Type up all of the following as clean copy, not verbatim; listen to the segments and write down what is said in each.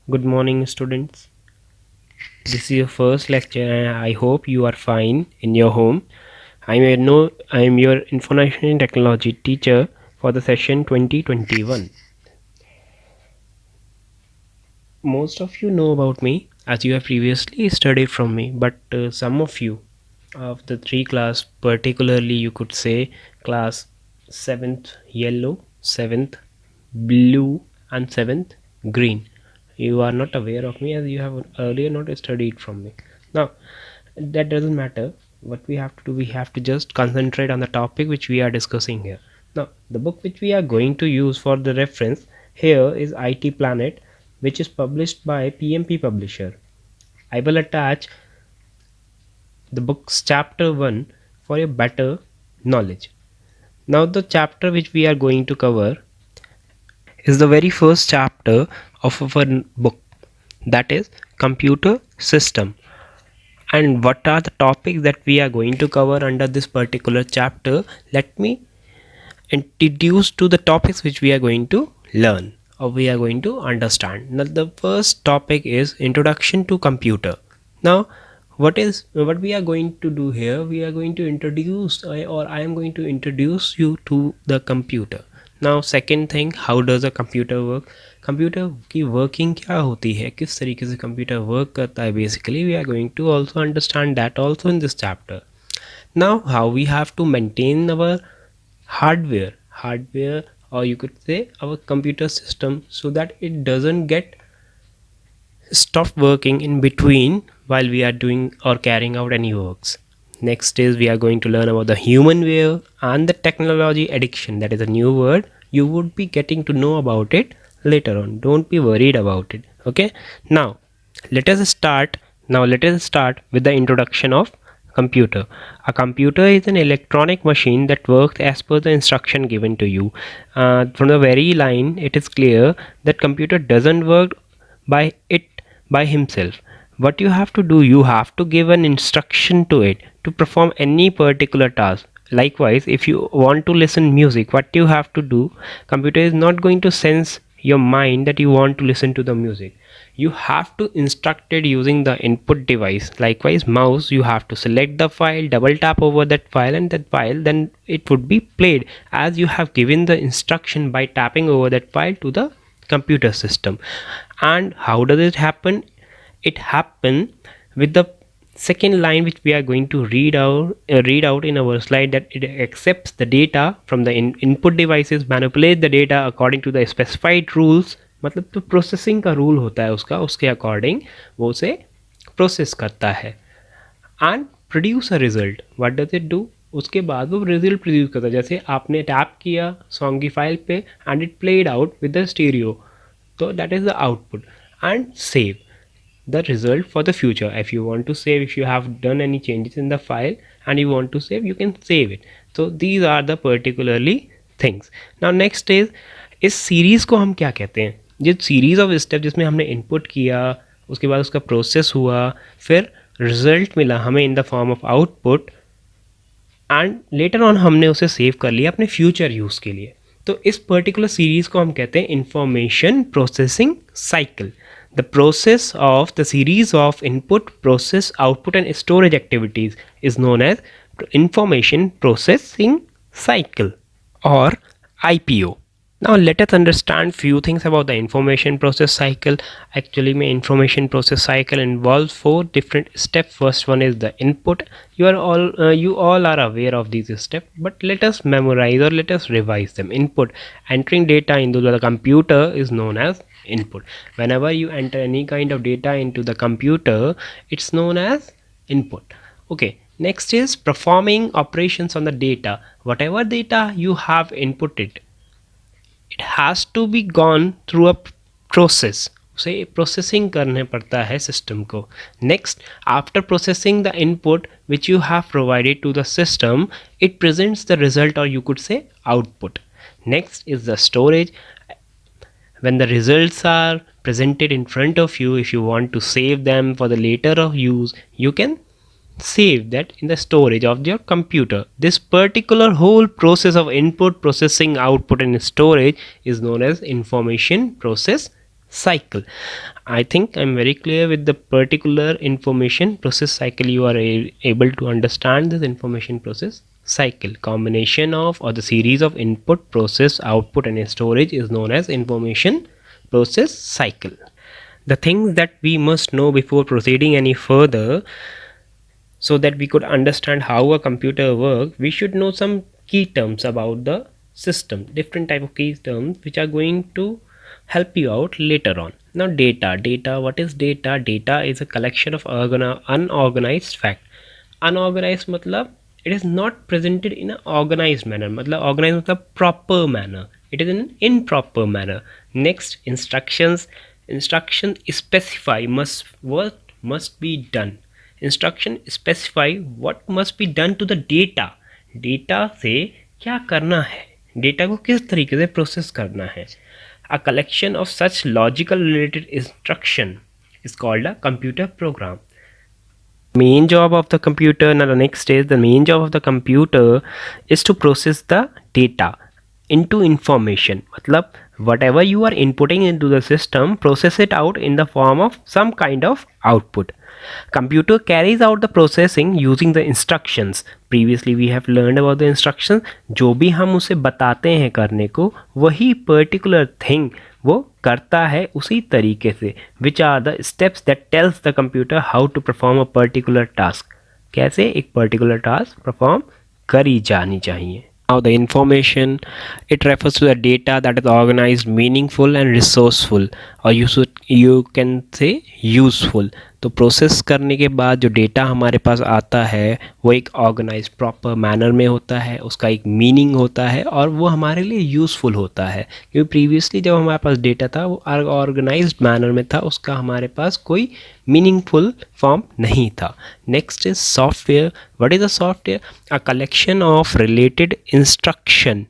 Good morning, students. This is your first lecture, and I hope you are fine in your home. I am your information technology teacher for the session 2021. Most of you know about me as you have previously studied from me, but some of you of the three class, particularly you could say class 7th yellow, 7th blue, and 7th green. You are not aware of me as you have earlier not studied from me. Now, that doesn't matter. What we have to do, we have to just concentrate on the topic which we are discussing here. Now, the book which we are going to use for the reference here is IT Planet, which is published by PMP Publisher. I will attach the book's chapter 1 for a better knowledge. Now, the chapter which we are going to cover is the very first chapter of our book, that is computer system. And what are the topics that we are going to cover under this particular chapter? Let me introduce to the topics which we are going to learn or we are going to understand. Now, the first topic is introduction to computer. Now, what we are going to do here? We are going to introduce, or I am going to introduce you to the computer. Now, second thing, how does a computer work? Computer की working क्या होती है, किस तरीके से computer work करता है, basically we are going to also understand that also in this chapter. Now how we have to maintain our hardware or you could say our computer system so that it doesn't get stop working in between while we are doing or carrying out any works. Next is we are going to learn about the human wear and the technology addiction. That is a new word. You would be getting to know about it later on. Don't be worried about it. Okay. Now let us start. With the introduction of computer. A computer is an electronic machine that works as per the instruction given to you. From the very line, it is clear that computer doesn't work by himself. What you have to do, you have to give an instruction to it to perform any particular task. Likewise, if you want to listen music, what you have to do, computer is not going to sense your mind that you want to listen to the music. You have to instruct it using the input device. Likewise, mouse, you have to select the file, double tap over that file, and that file then it would be played as you have given the instruction by tapping over that file to the computer system. And how does it happen? It happen with the second line which we are going to read out in our slide, that it accepts the data from the input devices, manipulate the data according to the specified rules. मतलब तो processing का rule होता है उसका, उसके according वो उसे process करता है and produce a result. What does it do? उसके बाद वो रिजल्ट प्रोड्यूस करता है. जैसे आपने टैप किया सॉन्ग की फाइल पे and it played out with the stereo, तो that is the output. And save the result for the future. If you want to save, if you have done any changes in the file and you want to save, you can save it. So these are the particularly things. Now next is इस series को हम क्या कहते हैं? जिस series of step जिसमें हमने input किया, उसके बाद उसका प्रोसेस हुआ, फिर रिजल्ट मिला हमें in the form of output and later on हमने उसे सेव कर लिया अपने फ्यूचर यूज़ के लिए. तो इस पर्टिकुलर सीरीज़ को हम कहते हैं information processing cycle. The process of the series of input, process, output and storage activities is known as information processing cycle or IPO. Now let us understand few things about the information process cycle. Actually my information process cycle involves 4 different steps. First one is the input. You all are aware of these steps, but let us memorize or let us revise them. Input, entering data into the computer, is known as input. Whenever you enter any kind of data into the computer, it's known as input. Okay, next is performing operations on the data. Whatever data you have inputted, it has to be gone through a process. उसे processing करने पड़ता है system को. Next, after processing the input which you have provided to the system, it presents the result और you could say output. Next is the storage. When the results are presented in front of you, if you want to save them for the later of use, you can save that in the storage of your computer. This particular whole process of input, processing, output and storage is known as information process cycle. I think I'm very clear with the particular information process cycle. You are able to understand this information process cycle. Combination of or the series of input, process, output and storage is known as information process cycle. The things that we must know before proceeding any further, so that we could understand how a computer works, we should know some key terms about the system, different type of key terms which are going to help you out later on. Now data, what is data? Data is a collection of unorganized fact. Unorganized matlab it is not presented in an organized manner, matlab organized matlab proper manner, it is in an improper manner. Next, instructions specify what must be done. Instruction specify what must be done to the data, data से क्या करना है, data को किस तरीके से process करना है. अ collection of such logical related instruction is called a computer program. Main job of the computer, now the next is the main job of the computer is to process the data into information. मतलब whatever you are inputting into the system, process it out in the form of some kind of output. Computer carries out the processing using the instructions. Previously we have learned about the instructions. जो भी हम उसे बताते हैं करने को, वही particular thing वो करता है उसी तरीके से. Which are the steps that tells the computer how to perform a particular task. कैसे एक particular task perform करी जानी चाहिए. Now the information, it refers to the data that is organized, meaningful and resourceful, or you can say useful. तो process करने के बाद जो डेटा हमारे पास आता है वो एक ऑर्गेनाइज प्रॉपर मैनर में होता है, उसका एक मीनिंग होता है और वो हमारे लिए यूज़फुल होता है. क्योंकि प्रीवियसली जब हमारे पास डेटा था वो ऑर्गेनाइज्ड मैनर में था, उसका हमारे पास कोई मीनिंगफुल फॉर्म नहीं था. Next is software. What is a software? A collection of related instruction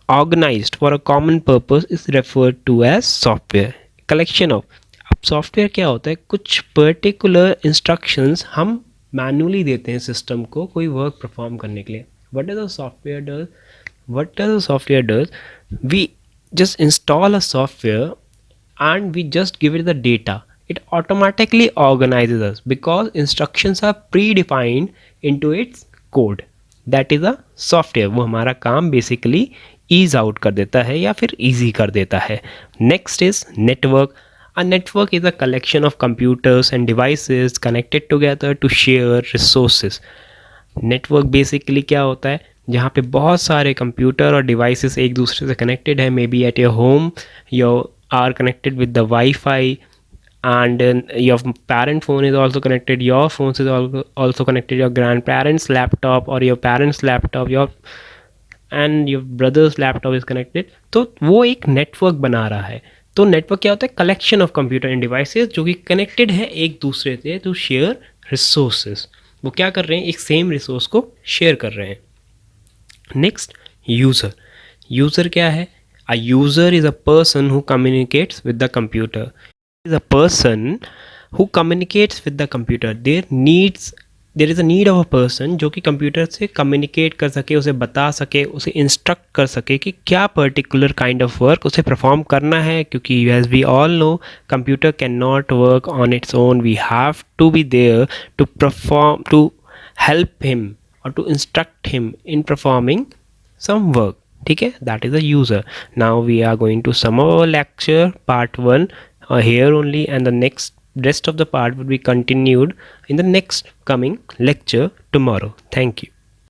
organised for a common purpose is referred to as software. Collection of, अब सॉफ्टवेयर क्या होता है? कुछ पर्टिकुलर इंस्ट्रक्शंस हम मैनुअली देते हैं सिस्टम को कोई वर्क परफॉर्म करने के लिए. What does a software does? What does a software does? We just install a software and we just give it the data. It automatically organizes us because instructions are predefined into its code. That is a software. वो हमारा काम basically ease out कर देता है या फिर easy कर देता है. Next is network. A network is a collection of computers and devices connected together to share resources. Network basically क्या होता है? जहाँ पे बहुत सारे कंप्यूटर और डिवाइसेस एक दूसरे से कनेक्टेड है. Maybe at your home you are connected with the wifi and your parent phone is also connected, your phone is also connected, your grandparents laptop or your parents laptop, and your brother's laptop is connected. तो वो एक network बना रहा है. तो network क्या होता है? Collection of computer end devices जो कि कनेक्टेड है एक दूसरे से टू शेयर रिसोर्सेज. वो क्या कर रहे हैं? एक सेम रिसोर्स को शेयर कर रहे हैं. Next, user. यूज़र क्या है? A user is a person who communicates with the computer. Is a person who communicates with the computer. There is a need of a person जो कि computer से communicate कर सके, उसे बता सके, उसे इंस्ट्रक्ट कर सके कि क्या पर्टिकुलर काइंड ऑफ वर्क उसे परफॉर्म करना है. क्योंकि as we all know computer cannot work on its own. We have to be there to perform, to help him or to instruct him in performing some work. ठीक है, that is a user. Now we are going to sum up our lecture part 1 here only, and the rest of the part will be continued in the next coming lecture tomorrow. Thank you.